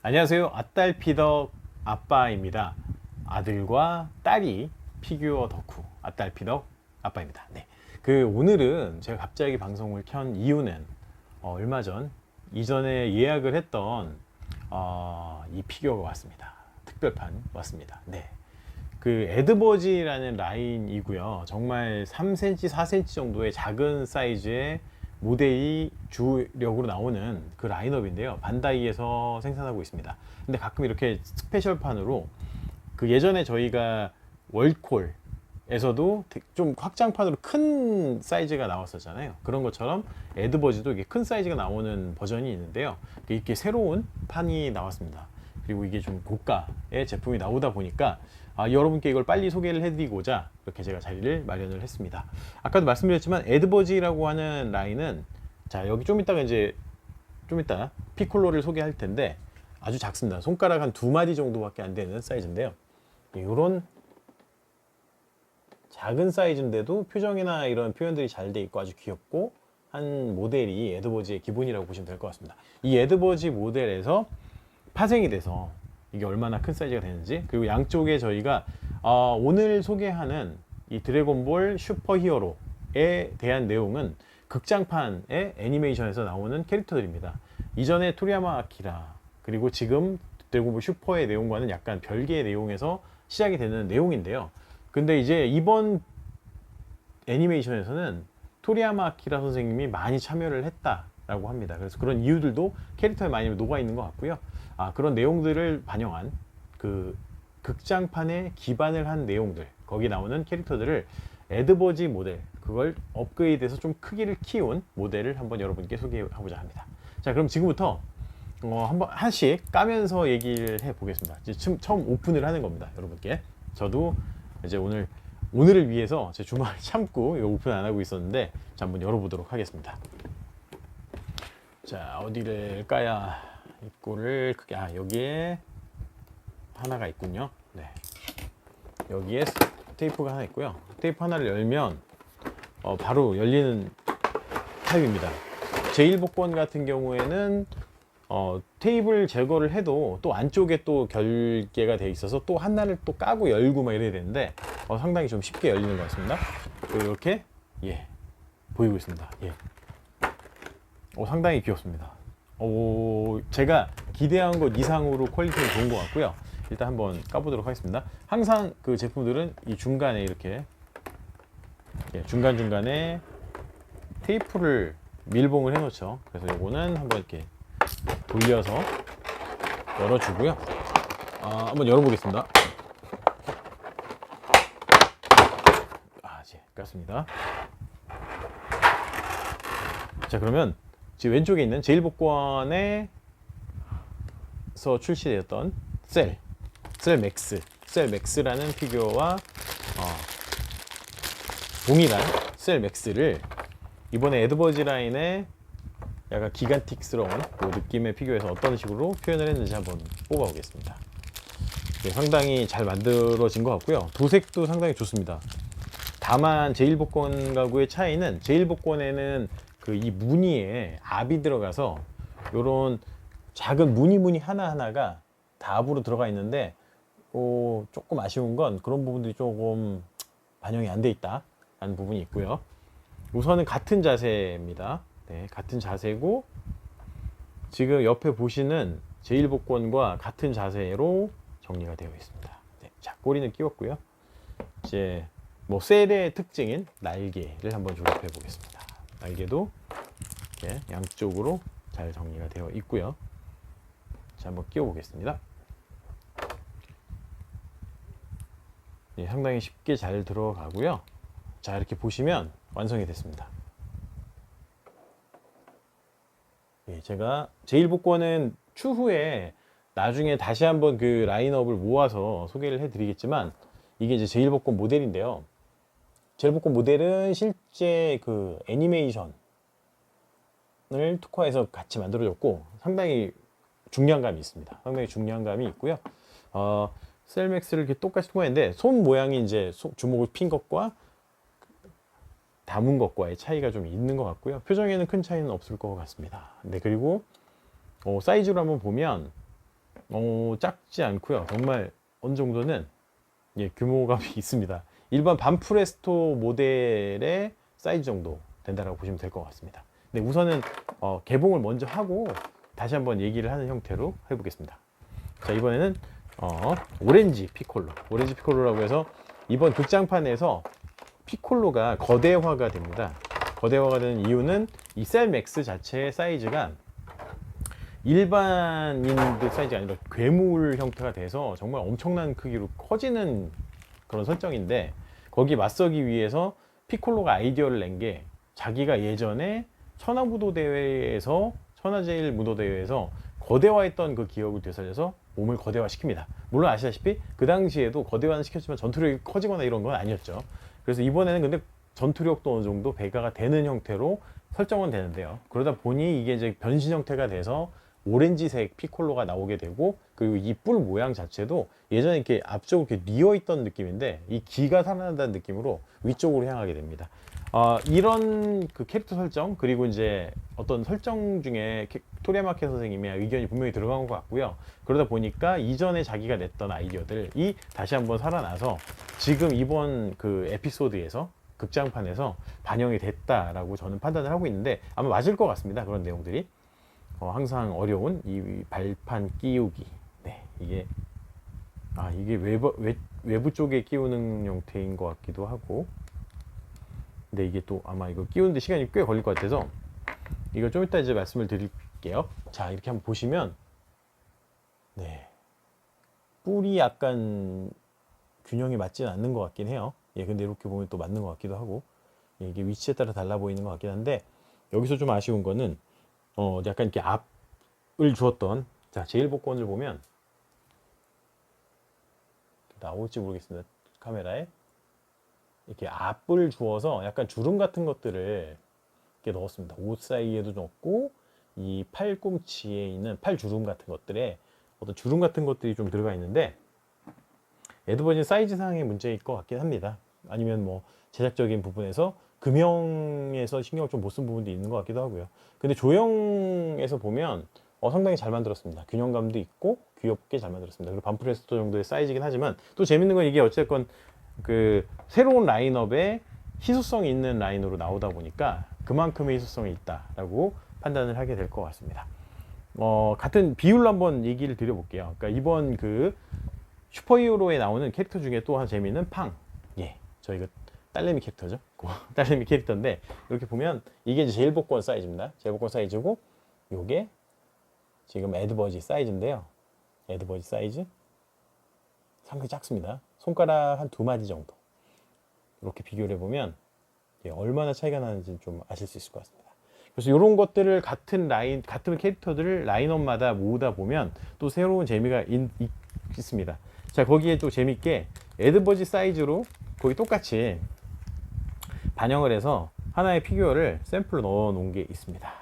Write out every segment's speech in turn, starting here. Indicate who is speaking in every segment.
Speaker 1: 안녕하세요. 아딸피덕 아빠입니다. 아들과 딸이 피규어 덕후 아딸피덕 아빠입니다. 네. 오늘은 제가 갑자기 방송을 켠 이유는 얼마 전 이전에 예약을 했던 이 피규어가 왔습니다. 특별판 왔습니다. 네. 에드버지라는 라인이고요. 정말 3cm, 4cm 정도의 작은 사이즈의 모델이 주력으로 나오는 그 라인업인데요. 반다이에서 생산하고 있습니다. 근데 가끔 이렇게 스페셜판으로 예전에 저희가 월콜에서도 좀 확장판으로 큰 사이즈가 나왔었잖아요. 그런 것처럼 에드버지도 이게 큰 사이즈가 나오는 버전이 있는데요. 이렇게 새로운 판이 나왔습니다. 그리고 이게 좀 고가의 제품이 나오다 보니까 여러분께 이걸 빨리 소개를 해드리고자 이렇게 제가 자리를 마련을 했습니다. 아까도 말씀드렸지만 에드버지라고 하는 라인은 여기 좀 이따 피콜로를 소개할 텐데 아주 작습니다. 손가락 한 2마디 정도밖에 안 되는 사이즈인데요. 이런 작은 사이즈인데도 표정이나 이런 표현들이 잘 돼 있고 아주 귀엽고 한 모델이 에드버지의 기본이라고 보시면 될 것 같습니다. 이 에드버지 모델에서 파생이 돼서 이게 얼마나 큰 사이즈가 되는지, 그리고 양쪽에 저희가 오늘 소개하는 이 드래곤볼 슈퍼히어로에 대한 내용은 극장판의 애니메이션에서 나오는 캐릭터들입니다. 이전에 토리야마 아키라 그리고 지금 드래곤볼 슈퍼의 내용과는 약간 별개의 내용에서 시작이 되는 내용인데요. 근데 이제 이번 애니메이션에서는 토리야마 아키라 선생님이 많이 참여를 했다라고 합니다. 그래서 그런 이유들도 캐릭터에 많이 녹아 있는 것 같고요. 그런 내용들을 반영한 극장판에 기반을 한 내용들, 거기 나오는 캐릭터들을 에드버지 모델, 그걸 업그레이드해서 좀 크기를 키운 모델을 한번 여러분께 소개해보자 합니다. 자, 그럼 지금부터 한번 하나씩 까면서 얘기를 해보겠습니다. 이제 처음 오픈을 하는 겁니다, 여러분께. 저도 이제 오늘을 위해서 제 주말을 참고 오픈 안 하고 있었는데, 자, 한번 열어보도록 하겠습니다. 자, 어디를 까야 입구를 크게, 여기에 하나가 있군요. 네. 여기에 테이프가 하나 있고요. 테이프 하나를 열면 바로 열리는 타입입니다. 제1복권 같은 경우에는 테이블 제거를 해도 또 안쪽에 또 결계가 되어 있어서 또 하나를 또 까고 열고 막 이래야 되는데 상당히 좀 쉽게 열리는 것 같습니다. 이렇게 보이고 있습니다. 상당히 귀엽습니다. 제가 기대한 것 이상으로 퀄리티는 좋은 것 같고요. 일단 한번 까보도록 하겠습니다. 항상 그 제품들은 이 중간에 이렇게 중간중간에 테이프를 밀봉을 해 놓죠. 그래서 이거는 한번 이렇게 돌려서 열어주고요. 한번 열어보겠습니다. 깠습니다. 자, 그러면 지금 왼쪽에 있는 제1복권에서 출시되었던 셀맥스라는 피규어와 동일한 셀맥스를 이번에 에드버지 라인의 약간 기간틱스러운 그 느낌의 피규어에서 어떤 식으로 표현을 했는지 한번 뽑아보겠습니다. 상당히 잘 만들어진 것 같고요. 도색도 상당히 좋습니다. 다만 제1복권 가구의 차이는, 제1복권에는 이 무늬에 압이 들어가서 요런 작은 무늬 하나하나가 다 압으로 들어가 있는데 조금 아쉬운 건 그런 부분들이 조금 반영이 안 돼 있다라는 부분이 있고요. 우선은 같은 자세입니다. 네, 같은 자세고 지금 옆에 보시는 제1복권과 같은 자세로 정리가 되어 있습니다. 네, 자, 꼬리는 끼웠고요. 이제 셀의 특징인 날개를 한번 조립해 보겠습니다. 날개도 이렇게 양쪽으로 잘 정리가 되어 있고요. 자, 한번 끼워 보겠습니다. 상당히 쉽게 잘 들어가고요. 자, 이렇게 보시면 완성이 됐습니다. 제가 제1복권은 추후에 나중에 다시 한번 그 라인업을 모아서 소개를 해드리겠지만, 이게 이제 제1복권 모델인데요. 제1복권 모델은 실제 애니메이션을 특화해서 같이 만들어졌고 상당히 중량감이 있습니다. 상당히 중량감이 있고요. 셀맥스를 이렇게 똑같이 통과했는데 손 모양이 이제 주먹을 핀 것과 담은 것과의 차이가 좀 있는 것 같고요. 표정에는 큰 차이는 없을 것 같습니다. 네, 그리고 사이즈로 한번 보면 작지 않고요. 정말 어느 정도는 규모감이 있습니다. 일반 반프레스토 모델의 사이즈 정도 된다고 보시면 될 것 같습니다. 근데 우선은 개봉을 먼저 하고 다시 한번 얘기를 하는 형태로 해보겠습니다. 자, 이번에는 오렌지 피콜로라고 해서 이번 극장판에서 피콜로가 거대화가 됩니다. 거대화가 되는 이유는 이 셀 맥스 자체의 사이즈가 일반인들 사이즈가 아니라 괴물 형태가 돼서 정말 엄청난 크기로 커지는 그런 설정인데, 거기 맞서기 위해서 피콜로가 아이디어를 낸 게 자기가 예전에 천하제일무도대회에서 거대화했던 그 기억을 되살려서 몸을 거대화시킵니다. 물론 아시다시피 그 당시에도 거대화는 시켰지만 전투력이 커지거나 이런 건 아니었죠. 그래서 이번에는 근데 전투력도 어느 정도 배가가 되는 형태로 설정은 되는데요. 그러다 보니 이게 이제 변신 형태가 돼서 오렌지색 피콜로가 나오게 되고, 그리고 이 뿔 모양 자체도 예전에 이렇게 앞쪽으로 이렇게 뉘어 있던 느낌인데 이 기가 살아난다는 느낌으로 위쪽으로 향하게 됩니다. 이런 그 캐릭터 설정, 그리고 이제 어떤 설정 중에 토리야마케 선생님의 의견이 분명히 들어간 것 같고요. 그러다 보니까 이전에 자기가 냈던 아이디어들이 다시 한번 살아나서 지금 이번 그 에피소드에서 극장판에서 반영이 됐다라고 저는 판단을 하고 있는데, 아마 맞을 것 같습니다. 그런 내용들이. 항상 어려운 이 발판 끼우기. 네, 이게 외부 쪽에 끼우는 형태인 것 같기도 하고. 근데 이게 또 아마 이거 끼우는데 시간이 꽤 걸릴 것 같아서 이걸 좀 이따 이제 말씀을 드릴게요. 자, 이렇게 한번 보시면, 네, 뿔이 약간 균형이 맞지는 않는 것 같긴 해요. 근데 이렇게 보면 또 맞는 것 같기도 하고, 이게 위치에 따라 달라 보이는 것 같긴 한데, 여기서 좀 아쉬운 거는 약간 이렇게 앞을 주었던, 자, 제1복권을 보면 나올지 모르겠습니다. 카메라에 이렇게 앞을 주어서 약간 주름 같은 것들을 이렇게 넣었습니다. 옷 사이에도 넣었고, 이 팔꿈치에 있는 팔 주름 같은 것들에 어떤 주름 같은 것들이 좀 들어가 있는데, 에드버진 사이즈상의 문제일 것 같긴 합니다. 아니면 뭐 제작적인 부분에서 금형에서 신경을 좀 못 쓴 부분도 있는 것 같기도 하고요. 근데 조형에서 보면 상당히 잘 만들었습니다. 균형감도 있고 귀엽게 잘 만들었습니다. 그리고 반프레스토 정도의 사이즈긴 하지만, 또 재밌는 건 이게 어쨌건 그 새로운 라인업에 희소성이 있는 라인으로 나오다 보니까 그만큼의 희소성이 있다라고 판단을 하게 될 것 같습니다. 같은 비율로 한번 얘기를 드려볼게요. 그러니까 이번 그 슈퍼히어로에 나오는 캐릭터 중에 또 한 재미있는 팡. 저희가 딸내미 캐릭터죠. 딸내미 캐릭터인데, 이렇게 보면 이게 이제 제일복권 사이즈입니다. 제일복권 사이즈고, 요게 지금 에드버지 사이즈인데요. 에드버지 사이즈 상당히 작습니다. 손가락 한 2마디 정도. 이렇게 비교를 해보면 얼마나 차이가 나는지 좀 아실 수 있을 것 같습니다. 그래서 이런 것들을 같은 캐릭터들을 라인업마다 모으다 보면 또 새로운 재미가 있습니다. 자, 거기에 또 재밌게 에드버지 사이즈로 거의 똑같이 반영을 해서 하나의 피규어를 샘플로 넣어 놓은 게 있습니다.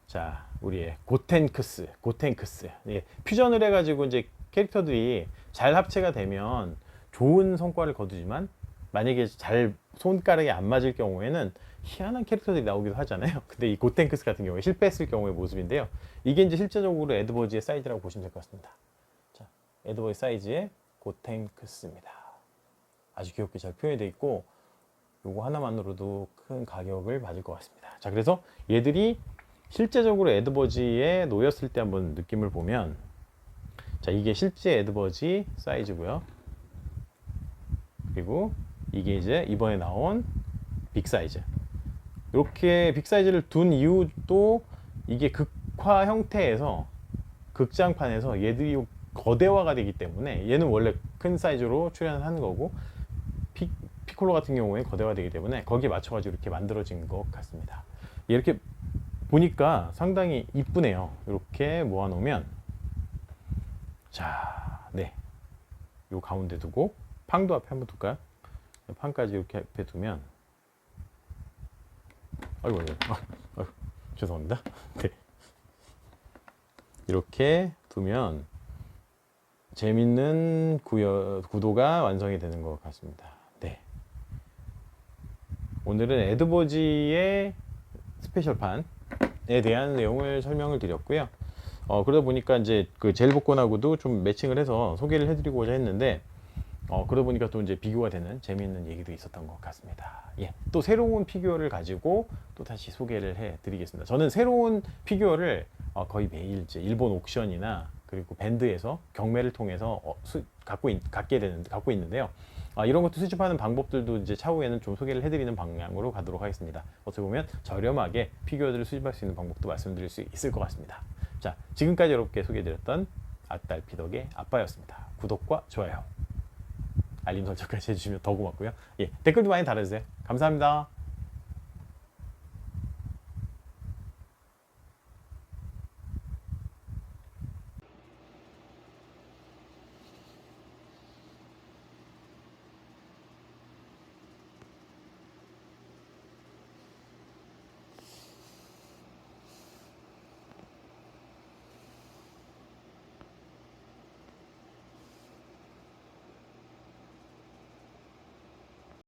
Speaker 1: 자, 우리의 고텐크스. 퓨전을 해가지고 이제 캐릭터들이 잘 합체가 되면 좋은 성과를 거두지만, 만약에 잘 손가락이 안 맞을 경우에는 희한한 캐릭터들이 나오기도 하잖아요. 근데 이 고텐크스 같은 경우에 실패했을 경우의 모습인데요. 이게 이제 실제적으로 에드버지의 사이즈라고 보시면 될 것 같습니다. 자, 에드버지 사이즈의 고텐크스입니다. 아주 귀엽게 잘 표현이 되어 있고, 요거 하나만으로도 큰 가격을 받을 것 같습니다. 자, 그래서 얘들이 실제적으로 에드버지에 놓였을 때 한번 느낌을 보면, 자, 이게 실제 에드버지 사이즈고요. 그리고 이게 이제 이번에 나온 빅 사이즈. 이렇게 빅 사이즈를 둔 이유도, 이게 극화 형태에서 극장판에서 얘들이 거대화가 되기 때문에, 얘는 원래 큰 사이즈로 출연하는 거고 피콜로 같은 경우에 거대화되기 때문에 거기에 맞춰가지고 이렇게 만들어진 것 같습니다. 이렇게 보니까 상당히 이쁘네요. 이렇게 모아놓으면, 자, 네, 요 가운데 두고 팡도 앞에 한번 둘까요? 팡까지 이렇게 앞에 두면, 아이고, 죄송합니다. 네. 이렇게 두면 재밌는 구도가 완성이 되는 것 같습니다. 네. 오늘은 에드버지의 스페셜판에 대한 내용을 설명을 드렸고요. 그러다 보니까 이제 그 젤 복권하고도 좀 매칭을 해서 소개를 해드리고자 했는데, 그러다 보니까 또 이제 비교가 되는 재미있는 얘기도 있었던 것 같습니다. 예, 또 새로운 피규어를 가지고 또 다시 소개를 해드리겠습니다. 저는 새로운 피규어를 거의 매일 이제 일본 옥션이나 그리고 밴드에서 경매를 통해서 갖고 있는데요. 이런 것도 수집하는 방법들도 이제 차후에는 좀 소개를 해드리는 방향으로 가도록 하겠습니다. 어떻게 보면 저렴하게 피규어들을 수집할 수 있는 방법도 말씀드릴 수 있을 것 같습니다. 자, 지금까지 여러분께 소개해드렸던 아딸피덕의 아빠였습니다. 구독과 좋아요, 알림 설정까지 해주시면 더 고맙고요. 예, 댓글도 많이 달아주세요. 감사합니다.